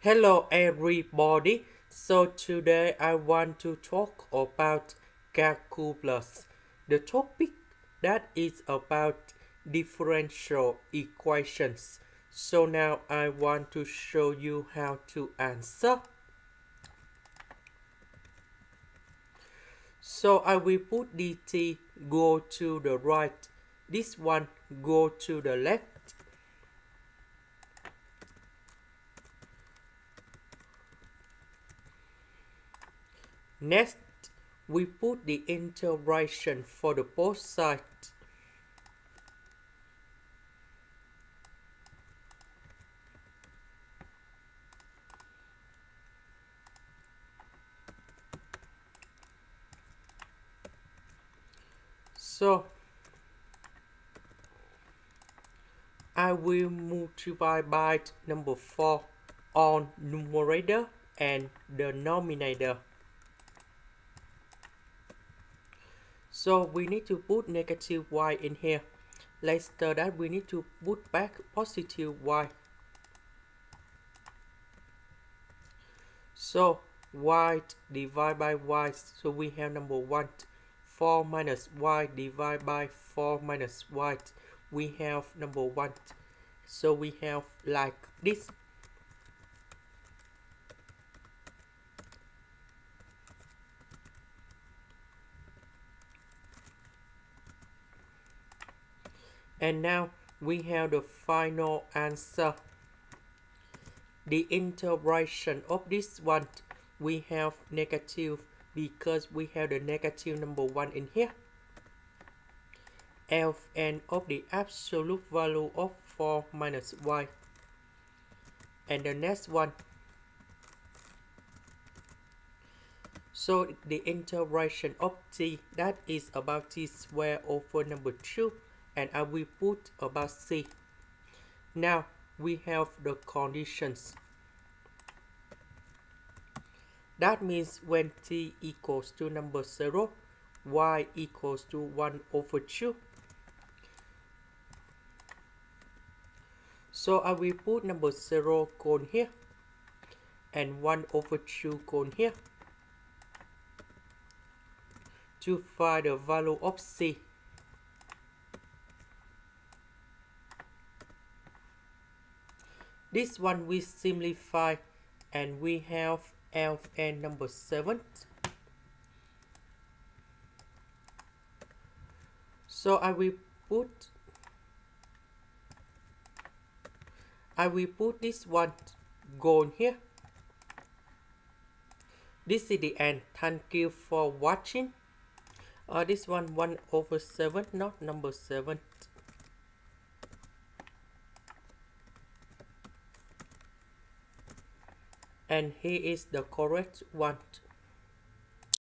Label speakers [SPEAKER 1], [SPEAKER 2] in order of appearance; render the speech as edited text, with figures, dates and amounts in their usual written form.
[SPEAKER 1] Hello everybody. So today I want to talk about calculus. The topic that is about differential equations. So now I want to show you how to answer. So I will put dt go to the right. This one go to the left. Next, we put the integration for the both sides. So, I will multiply by number 4 on numerator and the denominator. So we need to put negative y in here. Later that we need to put back positive y. So y divided by y. So we have number 1. 4 minus y divided by 4 minus y. We have number 1. So we have like this. And now we have the final answer. The integration of this one, we have negative because we have the negative number 1 in here. Ln of the absolute value of 4 minus y. And the next one. So the integration of t, that is about t squared over number 2. And I will put about c. Now we have the conditions. That means when t equals to number 0, y equals to 1 over 2. So I will put number 0 gone here and 1 over 2 gone here to find the value of c. This one we simplify and we have Ln number 7. So I will put this one gone here. This is the end. Thank you for watching. This one 1 over 7, not number 7. And here is the correct one.